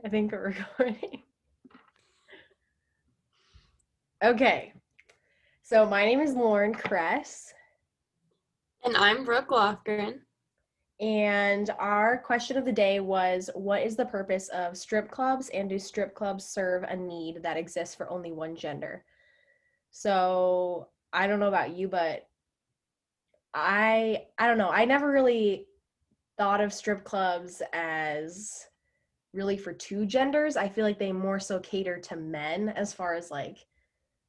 I think we're recording. Okay. So my name is Lauren Kress, And I'm Brooke Lofgren. and our question of the day was, what is the purpose of strip clubs, and do strip clubs serve a need that exists for only one gender? So I don't know about you, but I don't know. I never really thought of strip clubs as really for two genders. I feel like they more so cater to men as far as like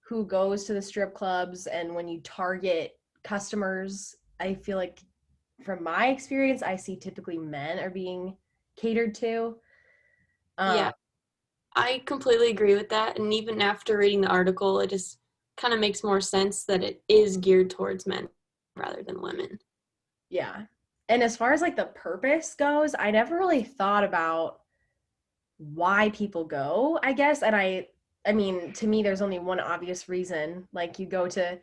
who goes to the strip clubs, and when you target customers, I feel like from my experience I see typically men are being catered to. um Yeah, I completely agree with that. And even after reading the article, it just kind of makes more sense that it is geared towards men rather than women. yeah, and as far as like the purpose goes, I never really thought about why people go, I guess. And I mean, to me there's only one obvious reason, like you go to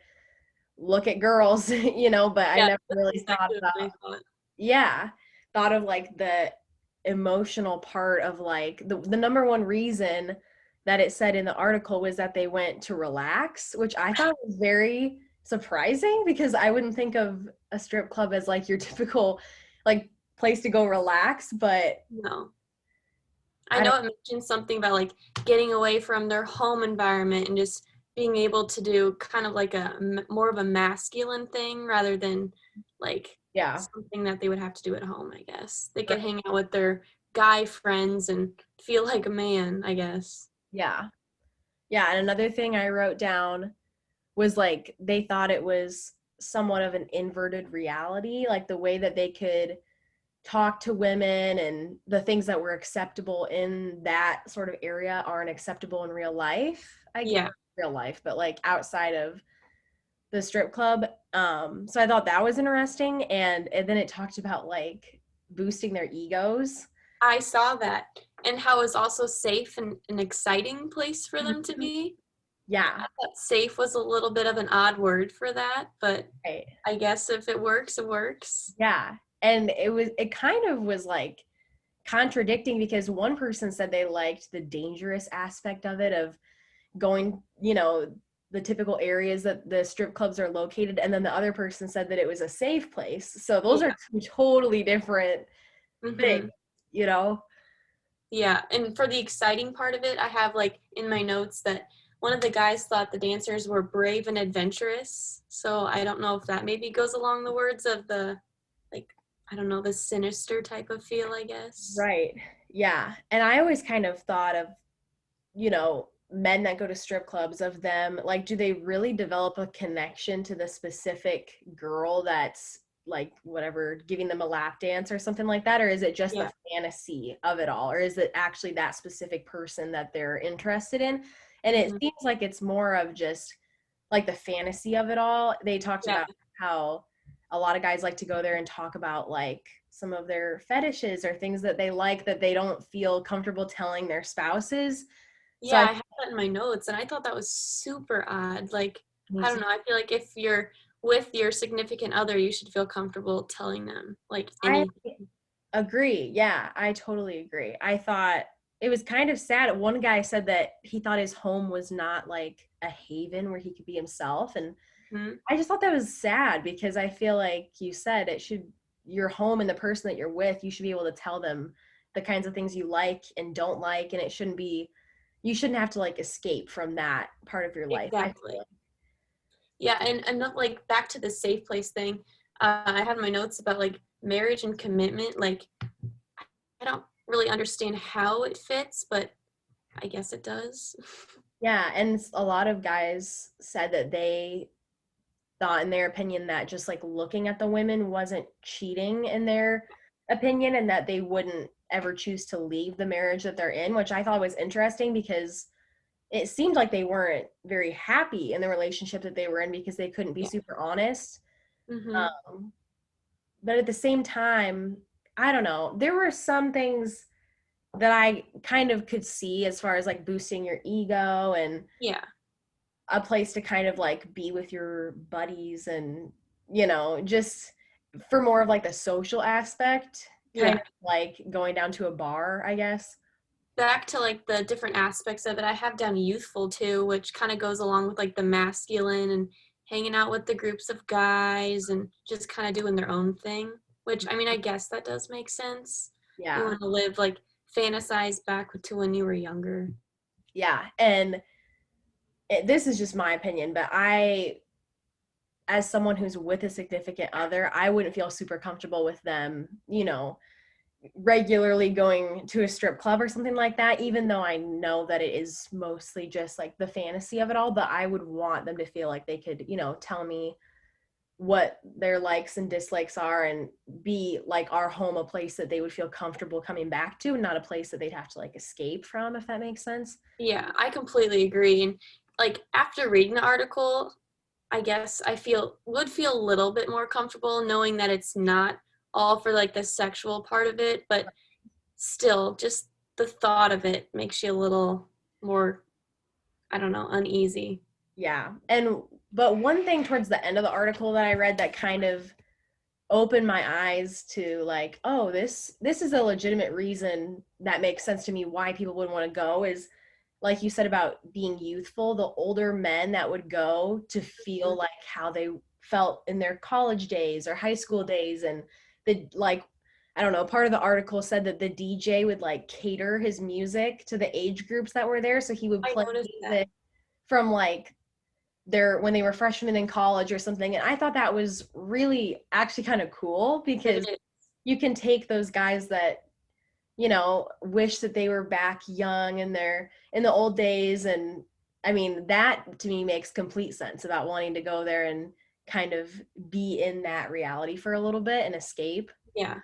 look at girls, but I Yeah, never that's really thought exactly what about, I thought. yeah, thought of like the emotional part of like the number one reason that it said in the article was that they went to relax, which I thought was very surprising because I wouldn't think of a strip club as like your typical like place to go relax. But No. I I know don't, it mentioned something about like getting away from their home environment and just being able to do kind of like more of a masculine thing rather than like yeah, something that they would have to do at home, I guess. They could right, hang out with their guy friends and feel like a man, I guess. yeah, yeah. And another thing I wrote down was like they thought it was somewhat of an inverted reality, like the way that they could talk to women and the things that were acceptable in that sort of area aren't acceptable in real life. I get Yeah. real life, but like outside of the strip club. So I thought that was interesting, and then it talked about like boosting their egos. I saw that and how it's also safe and an exciting place for them to Mhm. be. Yeah, I thought safe was a little bit of an odd word for that, but right. I guess if it works, it works. Yeah, and it kind of was like contradicting because one person said they liked the dangerous aspect of it, of going, the typical areas that the strip clubs are located, and then the other person said that it was a safe place. So those are Yeah. two totally different things, Mhm. you know? Yeah, and for the exciting part of it, I have like in my notes that one of the guys thought the dancers were brave and adventurous. So I don't know if that maybe goes along the words of the like I don't know, the sinister type of feel, I guess. Right. Yeah. And I always kind of thought of, men that go to strip clubs, of them, like, do they really develop a connection to the specific girl that's like whatever giving them a lap dance or something like that, or is it just Yeah. the fantasy of it all, or is it actually that specific person that they're interested in? And it Hmm. seems like it's more of just like the fantasy of it all. They talked Yeah. about how a lot of guys like to go there and talk about like some of their fetishes or things that they like that they don't feel comfortable telling their spouses. So Yeah, I I have that in my notes and I thought that was super odd. Like, me I too. don't know, I feel like if you're with your significant other, you should feel comfortable telling them like I anything. agree. Yeah, I totally agree. I thought it was kind of sad. One guy said that he thought his home was not like a haven where he could be himself. And Hmm. I just thought that was sad because I feel like you said it should, your home and the person that you're with, you should be able to tell them the kinds of things you like and don't like. And it shouldn't be, you shouldn't have to like escape from that part of your life, I feel Exactly. Yeah, and not like back to the safe place thing. I had my notes about like marriage and commitment. Like, I don't really understand how it fits, but I guess it does. yeah. And a lot of guys said that they thought, in their opinion, that just like looking at the women wasn't cheating in their opinion, and that they wouldn't ever choose to leave the marriage that they're in, which I thought was interesting because it seemed like they weren't very happy in the relationship that they were in because they couldn't be Yeah. super honest. Hmm. Um, but at the same time, I don't know. There were some things that I kind of could see as far as like boosting your ego and Yeah. a place to kind of like be with your buddies, and just for more of like the social aspect, kind Yeah. of like going down to a bar, I guess. back to like the different aspects of it, I have down youthful too, which kind of goes along with like the masculine and hanging out with the groups of guys and just kind of doing their own thing, which I mean, I guess that does make sense. You Yeah. want to live like fantasize back to when you were younger. Yeah. And this is just my opinion, but as someone who's with a significant other, I wouldn't feel super comfortable with them, regularly going to a strip club or something like that, even though I know that it is mostly just like the fantasy of it all. But I would want them to feel like they could, tell me what their likes and dislikes are and be like our home, a place that they would feel comfortable coming back to, and not a place that they'd have to like escape from, if that makes sense. Yeah, I completely agree. And like after reading the article, I guess I would feel a little bit more comfortable knowing that it's not all for like the sexual part of it, but still just the thought of it makes you a little more, I don't know, uneasy. Yeah. But one thing towards the end of the article that I read that kind of opened my eyes to like, oh, this is a legitimate reason that makes sense to me why people would want to go, is like you said about being youthful, the older men that would go to feel like how they felt in their college days or high school days. And the like, I don't know, part of the article said that the DJ would like cater his music to the age groups that were there, so he would I play noticed that. music from like their when they were freshmen in college or something. And I thought that was really actually kind of cool, It because is. you can take those guys that wish that they were back young in the old days. And I mean, that to me makes complete sense about wanting to go there and kind of be in that reality for a little bit and escape. Yeah.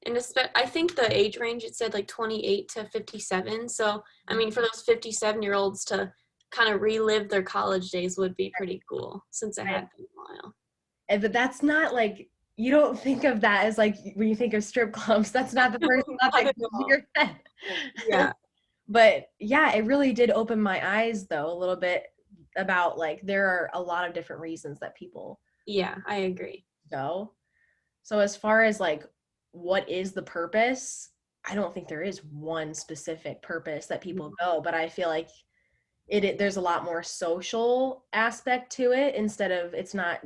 And I think the age range it said like 28 to 57. So, I mean, for those 57-year-olds to kind of relive their college days would be pretty cool since it Right. had been a while. But that's not like, you don't think of that as like when you think of strip clubs, that's not the first thought Not that at comes to all. your head. Yeah. But yeah, it really did open my eyes though a little bit about like there are a lot of different reasons that people Yeah, I agree. go. So as far as like what is the purpose, I don't think there is one specific purpose that people go, but I feel like there's a lot more social aspect to it, instead of it's not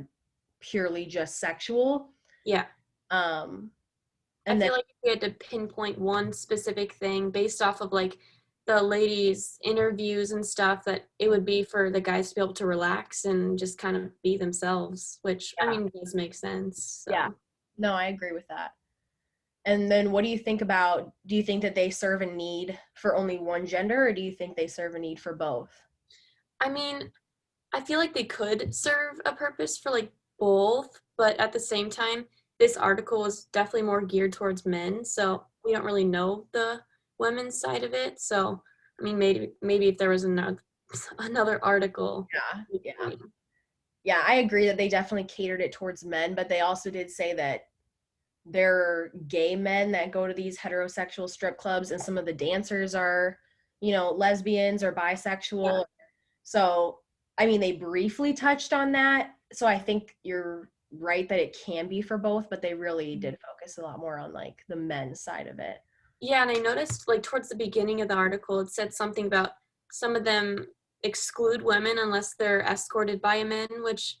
purely just sexual. Yeah. Um I and then feel like if we had to pinpoint one specific thing based off of like the ladies' interviews and stuff, that it would be for the guys to be able to relax and just kind of be themselves, which I yeah, mean does make sense. yeah. So No, I agree with that. And then what do you think about, do you think that they serve a need for only one gender, or do you think they serve a need for both? I mean, I feel like they could serve a purpose for like both, but at the same time, this article was definitely more geared towards men, so we don't really know the women's side of it. So, I mean, maybe if there was another article. Yeah, yeah. Yeah, I agree that they definitely catered it towards men, but they also did say that there are gay men that go to these heterosexual strip clubs, and some of the dancers are, lesbians or Yeah, bisexual. So, I mean, they briefly touched on that. So I think you're right that it can be for both, but they really did focus a lot more on like the men's side of it. yeah, and I noticed like towards the beginning of the article, it said something about some of them exclude women unless they're escorted by a man, which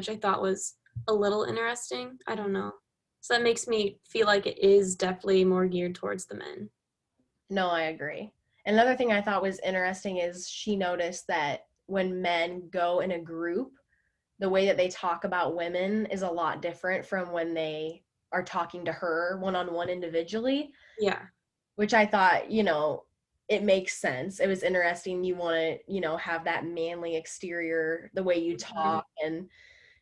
I thought was a little interesting. I don't know. So that makes me feel like it is definitely more geared towards the men. No, I agree. Another thing I thought was interesting is she noticed that when men go in a group, the way that they talk about women is a lot different from when they are talking to her one on one individually, Yeah. which I thought, it makes sense. It was interesting. You want to, have that manly exterior, the way you Mhm. talk and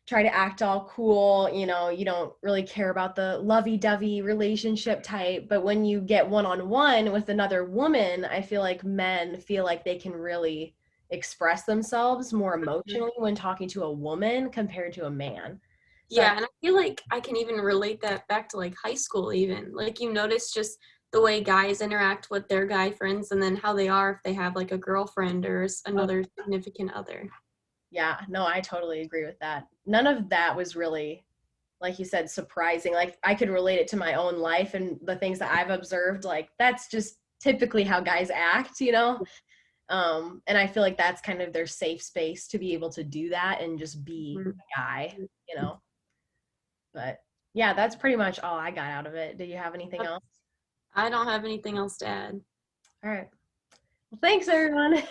try to act all cool. You don't really care about the lovey-dovey relationship type. But when you get one-on-one with another woman, I feel like men feel like they can really express themselves more emotionally when talking to a woman compared to a man. So Yeah, and I feel like I can even relate that back to like high school even. Like you notice just the way guys interact with their guy friends and then how they are if they have like a girlfriend or another significant other. yeah, no, I totally agree with that. None of that was really, like you said, surprising. Like I could relate it to my own life and the things that I've observed. Like that's just typically how guys act, you know? And I feel like that's kind of their safe space to be able to do that and just be Mhm. a guy, you know? But yeah, that's pretty much all I got out of it. Do you have anything else? I don't have anything else to add. All right. Well, thanks, everyone.